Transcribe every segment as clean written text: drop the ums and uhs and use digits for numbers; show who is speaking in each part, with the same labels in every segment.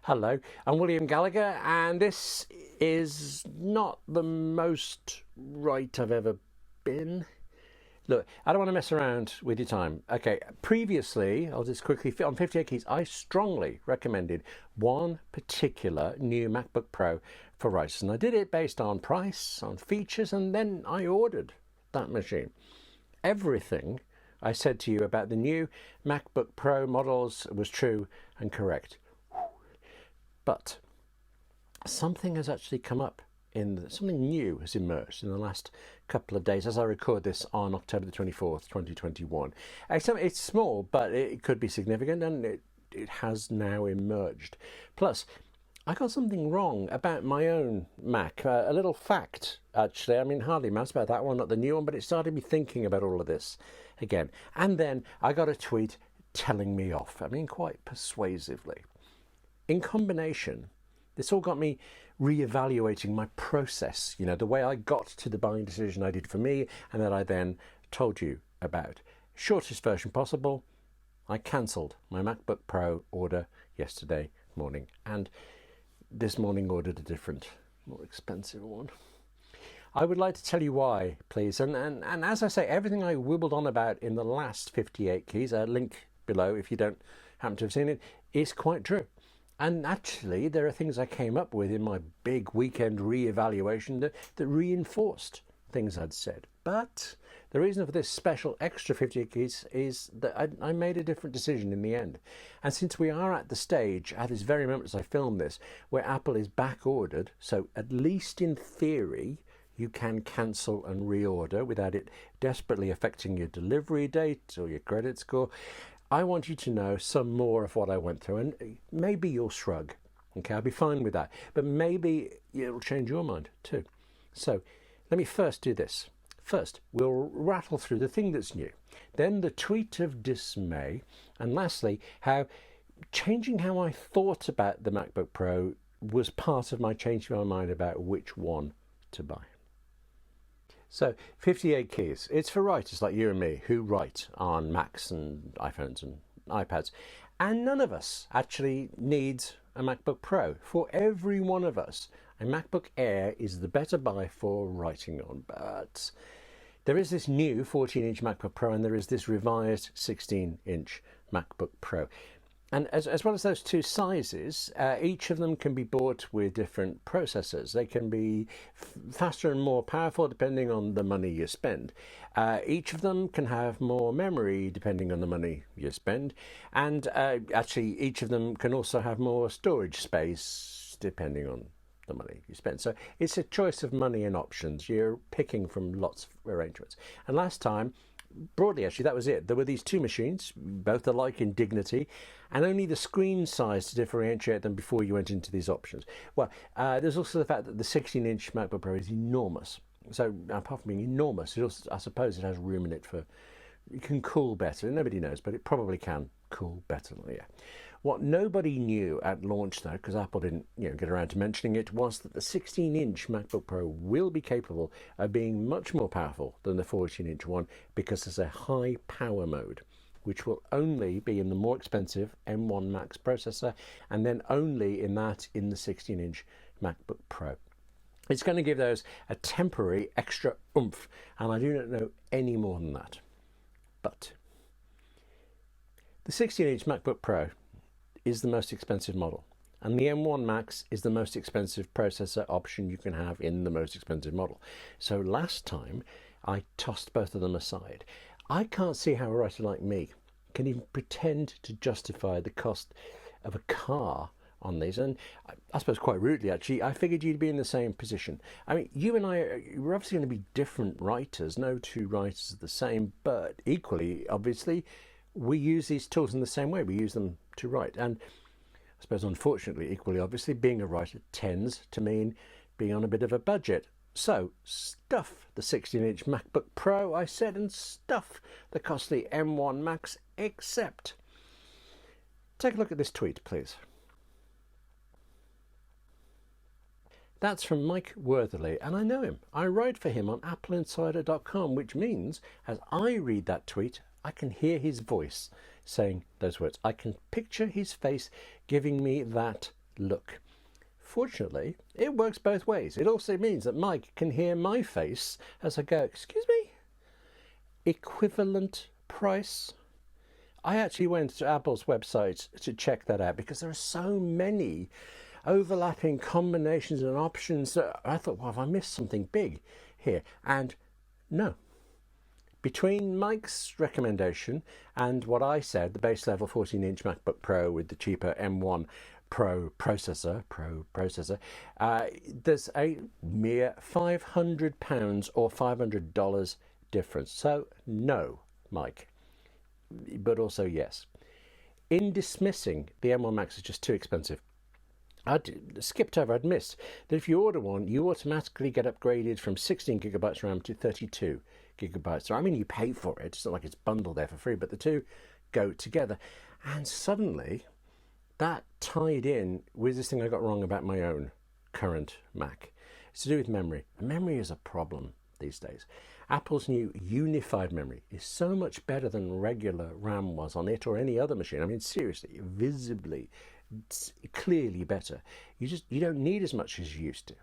Speaker 1: Hello, I'm William Gallagher, and this is not the most right I've ever been. Look, I don't want to mess around with your time. Okay, previously, I'll just quickly fit on 58 keys. I strongly recommended one particular new MacBook Pro for writers, and I did it based on price, on features, and then I ordered that machine. Everything I said to you about the new MacBook Pro models was true and correct. But something has actually come up something new has emerged in the last couple of days as I record this on October the 24th, 2021. It's small, but it could be significant, and it has now emerged. Plus, I got something wrong about my own Mac. A little fact, actually. I mean, hardly matters about that one, not the new one, but it started me thinking about all of this again. And then I got a tweet telling me off. I mean, quite persuasively. In combination, this all got me re-evaluating my process, the way I got to the buying decision I did for me and that I then told you about. Shortest version possible, I cancelled my MacBook Pro order yesterday morning, and this morning ordered a different, more expensive one. I would like to tell you why, please. And as I say, everything I wibbled on about in the last 58 keys, a link below if you don't happen to have seen it, is quite true. And actually, there are things I came up with in my big weekend re-evaluation that reinforced things I'd said. But the reason for this special extra 58 keys is that I made a different decision in the end. And since we are at the stage, at this very moment as I film this, where Apple is back ordered, so at least in theory, you can cancel and reorder without it desperately affecting your delivery date or your credit score, I want you to know some more of what I went through, and maybe you'll shrug. Okay, I'll be fine with that. But maybe it'll change your mind too. So let me first do this. First, we'll rattle through the thing that's new. Then the tweet of dismay. And lastly, how changing how I thought about the MacBook Pro was part of my changing my mind about which one to buy. So 58 keys. It's for writers like you and me who write on Macs and iPhones and iPads. And none of us actually needs a MacBook Pro. For every one of us, a MacBook Air is the better buy for writing on. But there is this new 14-inch MacBook Pro and there is this revised 16-inch MacBook Pro. And as well as those two sizes, each of them can be bought with different processors. They can be faster and more powerful depending on the money you spend. Each of them can have more memory depending on the money you spend. And actually, each of them can also have more storage space depending on the money you spend. So it's a choice of money and options. You're picking from lots of arrangements. And last time, broadly, actually, that was it. There were these two machines, both alike in dignity, and only the screen size to differentiate them before you went into these options. Well, there's also the fact that the 16-inch MacBook Pro is enormous. So apart from being enormous, it also, I suppose it has room in it for, it can cool better. Nobody knows, but it probably can cool better. Yeah. What nobody knew at launch, though, because Apple didn't get around to mentioning it, was that the 16-inch MacBook Pro will be capable of being much more powerful than the 14-inch one because there's a high power mode, which will only be in the more expensive M1 Max processor, and then only in the 16-inch MacBook Pro. It's going to give those a temporary extra oomph, and I do not know any more than that. But the 16-inch MacBook Pro is the most expensive model, and the M1 Max is the most expensive processor option you can have in the most expensive model. So last time I tossed both of them aside. I can't see how a writer like me can even pretend to justify the cost of a car on these, and I suppose quite rudely actually, I figured you'd be in the same position. I mean, you and I, we're obviously going to be different writers. No two writers are the same, but equally, obviously, we use these tools in the same way. We use them to write. And I suppose, unfortunately, equally obviously, being a writer tends to mean being on a bit of a budget. So stuff the 16-inch MacBook Pro, I said, and stuff the costly M1 Max, except take a look at this tweet, please. That's from Mike Wortherly, and I know him. I write for him on appleinsider.com, which means as I read that tweet, I can hear his voice saying those words. I can picture his face giving me that look. Fortunately, it works both ways. It also means that Mike can hear my face as I go, "Excuse me? Equivalent price?" I actually went to Apple's website to check that out because there are so many overlapping combinations and options that I thought, well, have I missed something big here? And no. Between Mike's recommendation and what I said, the base level 14-inch MacBook Pro with the cheaper M1 Pro processor, there's a mere £500 or $500 difference. So no, Mike, but also yes. In dismissing the M1 Max is just too expensive, I'd missed that if you order one, you automatically get upgraded from 16 gigabytes RAM to 32 gigabytes. So I mean, you pay for it. It's not like it's bundled there for free, but the two go together. And suddenly, that tied in with this thing I got wrong about my own current Mac. It's to do with memory. Memory is a problem these days. Apple's new unified memory is so much better than regular RAM was on it or any other machine. I mean, seriously, visibly, clearly better. You don't need as much as you used to.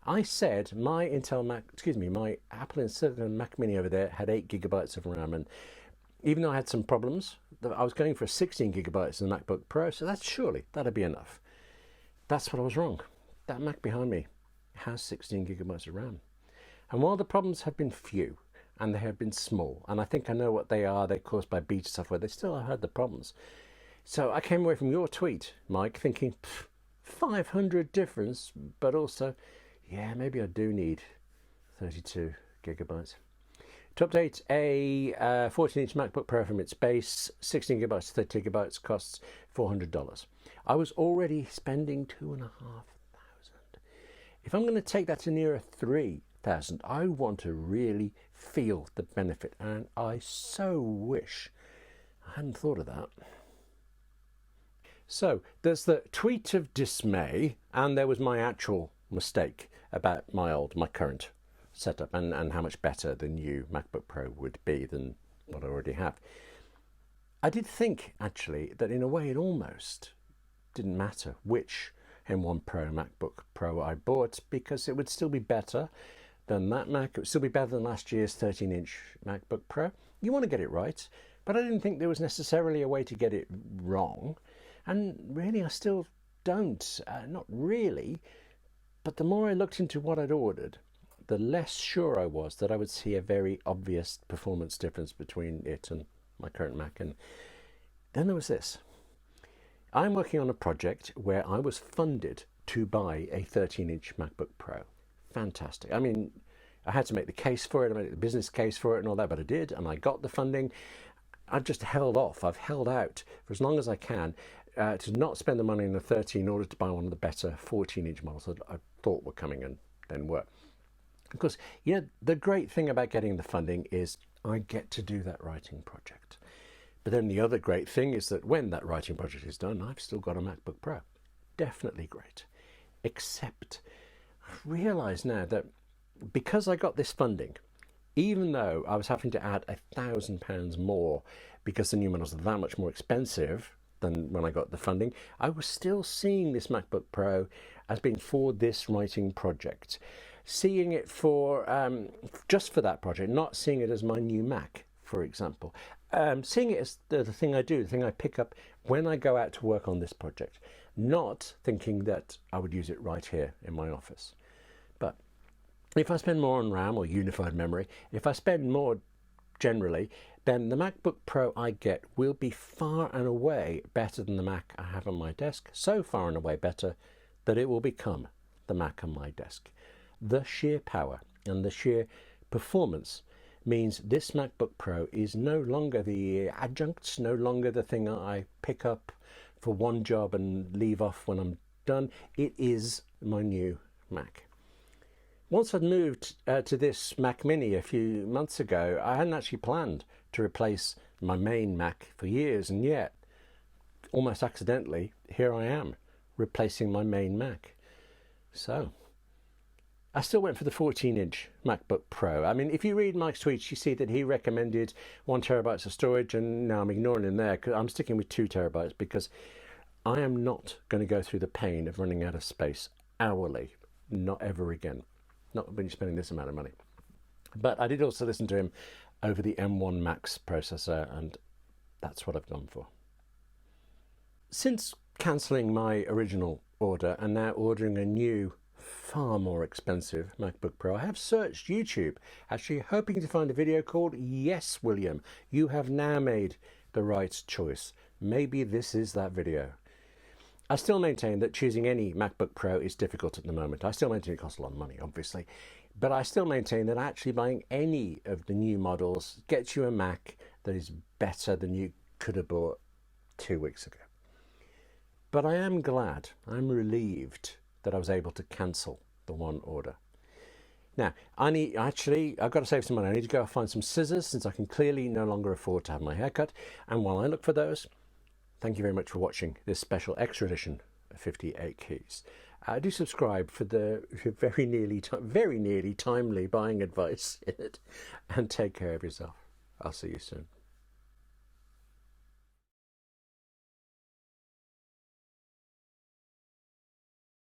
Speaker 1: I said my my Apple Silicon Mac Mini over there had 8 gigabytes of RAM, and even though I had some problems, I was going for 16 gigabytes in the MacBook Pro, so that'd be enough. That's what I was wrong. That Mac behind me has 16 gigabytes of RAM. And while the problems have been few, and they have been small, and I think I know what they are, they're caused by beta software, they still had the problems. So I came away from your tweet, Mike, thinking, 500 difference, but also, yeah, maybe I do need 32 gigabytes. To update a 14-inch MacBook Pro from its base, 16 gigabytes to 30 gigabytes costs $400. I was already spending $2,500. If I'm going to take that to nearer $3,000, I want to really feel the benefit, and I so wish I hadn't thought of that. So there's the tweet of dismay, and there was my actual mistake about my current setup and how much better the new MacBook Pro would be than what I already have. I did think actually that in a way it almost didn't matter which M1 Pro MacBook Pro I bought, because it would still be better than that Mac. It would still be better than last year's 13-inch MacBook Pro. You want to get it right, but I didn't think there was necessarily a way to get it wrong. And really, I still don't. Not really. But the more I looked into what I'd ordered, the less sure I was that I would see a very obvious performance difference between it and my current Mac. And then there was this. I'm working on a project where I was funded to buy a 13-inch MacBook Pro. Fantastic. I mean, I had to make the case for it, I made the business case for it and all that, but I did, and I got the funding. I've just held off. I've held out for as long as I can to not spend the money on the 13 in order to buy one of the better 14-inch models that I thought were coming and then were. Because, the great thing about getting the funding is I get to do that writing project. But then the other great thing is that when that writing project is done, I've still got a MacBook Pro. Definitely great. Except I realise now that because I got this funding, even though I was having to add £1,000 more because the new models are that much more expensive than when I got the funding, I was still seeing this MacBook Pro as being for this writing project. Seeing it for just for that project, not seeing it as my new Mac, for example. Seeing it as the thing I do, the thing I pick up when I go out to work on this project. Not thinking that I would use it right here in my office. But if I spend more on RAM or unified memory, if I spend more generally, then the MacBook Pro I get will be far and away better than the Mac I have on my desk. So far and away better that it will become the Mac on my desk. The sheer power and the sheer performance means this MacBook Pro is no longer the adjunct, no longer the thing I pick up for one job and leave off when I'm done. It is my new Mac. Once I'd moved to this Mac Mini a few months ago, I hadn't actually planned to replace my main Mac for years, and yet, almost accidentally, here I am, replacing my main Mac. So, I still went for the 14-inch MacBook Pro. I mean, if you read Mike's tweets, you see that he recommended 1 terabyte of storage, and now I'm ignoring him there, because I'm sticking with 2 terabytes, because I am not going to go through the pain of running out of space hourly, not ever again, not when you're spending this amount of money. But I did also listen to him over the M1 Max processor, and that's what I've gone for. Since cancelling my original order and now ordering a new, far more expensive MacBook Pro, I have searched YouTube, actually hoping to find a video called "Yes, William, you have now made the right choice. Maybe this is that video." I still maintain that choosing any MacBook Pro is difficult at the moment. I still maintain it costs a lot of money, obviously. But I still maintain that actually buying any of the new models gets you a Mac that is better than you could have bought 2 weeks ago. But I am glad, I'm relieved that I was able to cancel the one order. Now, I've got to save some money. I need to go find some scissors since I can clearly no longer afford to have my hair cut. And while I look for those, thank you very much for watching this special extra edition of 58 Keys. Do subscribe for the very nearly timely buying advice in it, and take care of yourself. I'll see you soon.